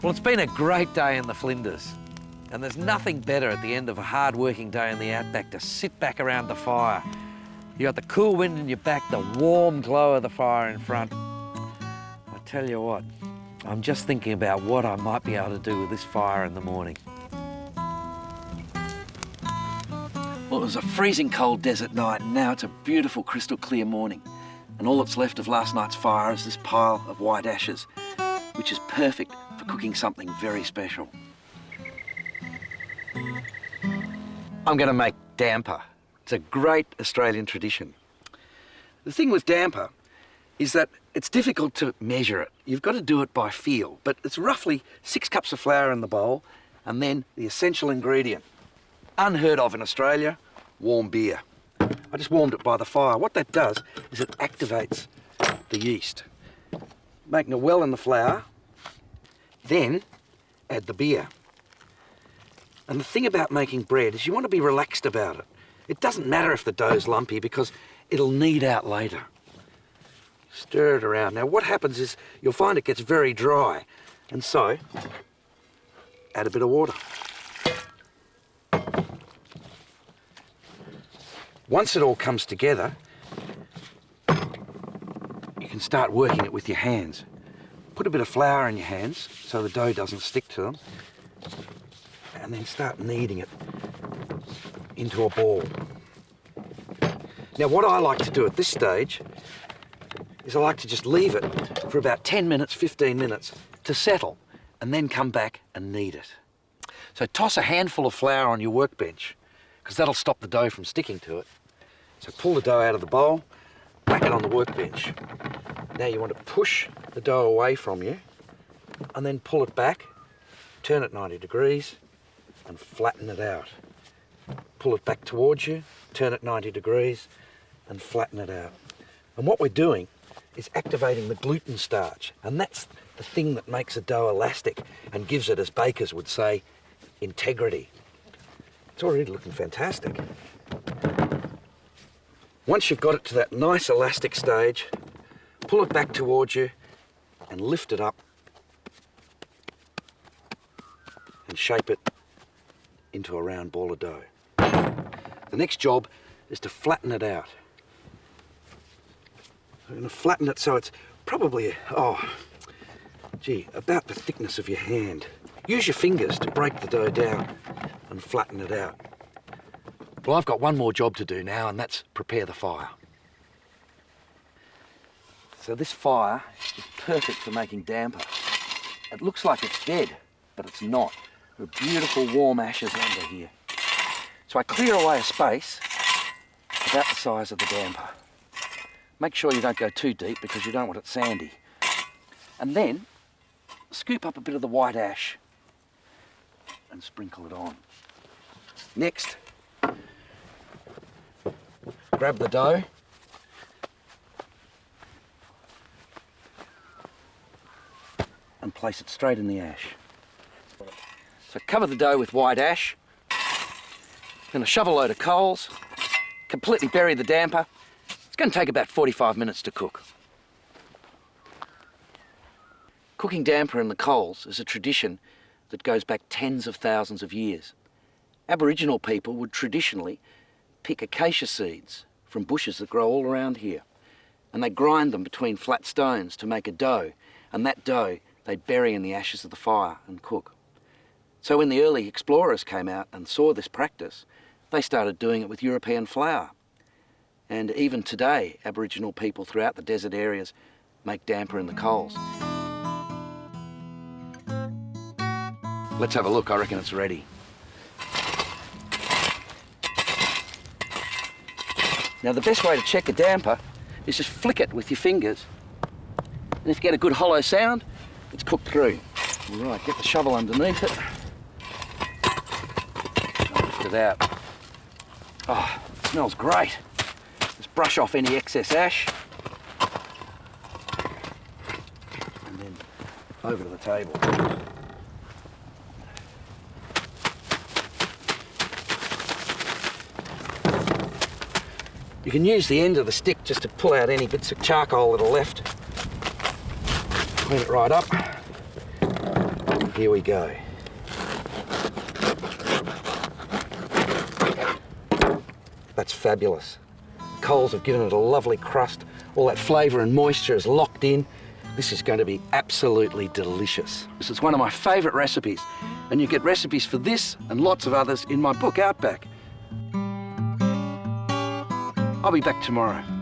Well, it's been a great day in the Flinders, and there's nothing better at the end of a hard-working day in the outback to sit back around the fire. You got the cool wind in your back, the warm glow of the fire in front. I tell you what, I'm just thinking about what I might be able to do with this fire in the morning. Well, it was a freezing cold desert night, and now it's a beautiful crystal clear morning. And all that's left of last night's fire is this pile of white ashes, which is perfect for cooking something very special. I'm going to make damper. It's a great Australian tradition. The thing with damper is that it's difficult to measure it. You've got to do it by feel, but it's roughly 6 cups of flour in the bowl, and then the essential ingredient, unheard of in Australia, warm beer. I just warmed it by the fire. What that does is it activates the yeast, making a well in the flour, then add the beer. And the thing about making bread is you want to be relaxed about it. It doesn't matter if the dough's lumpy because it'll knead out later. Stir it around. Now what happens is you'll find it gets very dry, and so add a bit of water. Once it all comes together, you can start working it with your hands. Put a bit of flour in your hands so the dough doesn't stick to them, and then start kneading it into a ball. Now what I like to do at this stage is I like to just leave it for about 10 minutes, 15 minutes to settle, and then come back and knead it. So toss a handful of flour on your workbench, because that'll stop the dough from sticking to it. So pull the dough out of the bowl, whack it on the workbench. Now you want to push the dough away from you, and then pull it back, turn it 90 degrees, and flatten it out. Pull it back towards you, turn it 90 degrees, and flatten it out. And what we're doing is activating the gluten starch, and that's the thing that makes a dough elastic and gives it, as bakers would say, integrity. It's already looking fantastic. Once you've got it to that nice elastic stage, pull it back towards you and lift it up and shape it into a round ball of dough. The next job is to flatten it out. I'm going to flatten it so it's probably, about the thickness of your hand. Use your fingers to break the dough down and flatten it out. Well, I've got one more job to do now, and that's prepare the fire. So this fire is perfect for making damper. It looks like it's dead, but it's not. There are beautiful warm ashes under here. So I clear away a space about the size of the damper. Make sure you don't go too deep because you don't want it sandy. And then scoop up a bit of the white ash and sprinkle it on. Next, grab the dough, and place it straight in the ash. So cover the dough with white ash, then a shovel load of coals, completely bury the damper. It's going to take about 45 minutes to cook. Cooking damper in the coals is a tradition that goes back tens of thousands of years. Aboriginal people would traditionally pick acacia seeds from bushes that grow all around here, and they grind them between flat stones to make a dough, and that dough they'd bury in the ashes of the fire and cook. So when the early explorers came out and saw this practice, they started doing it with European flour. And even today, Aboriginal people throughout the desert areas make damper in the coals. Let's have a look. I reckon it's ready. Now the best way to check a damper is just flick it with your fingers, and if you get a good hollow sound, it's cooked through. All right, get the shovel underneath it, lift it out. Oh, it smells great. Just brush off any excess ash, and then over to the table. You can use the end of the stick just to pull out any bits of charcoal that are left. Clean it right up. Here we go. That's fabulous. Coals have given it a lovely crust. All that flavour and moisture is locked in. This is going to be absolutely delicious. This is one of my favourite recipes, and you get recipes for this and lots of others in my book, Outback. I'll be back tomorrow.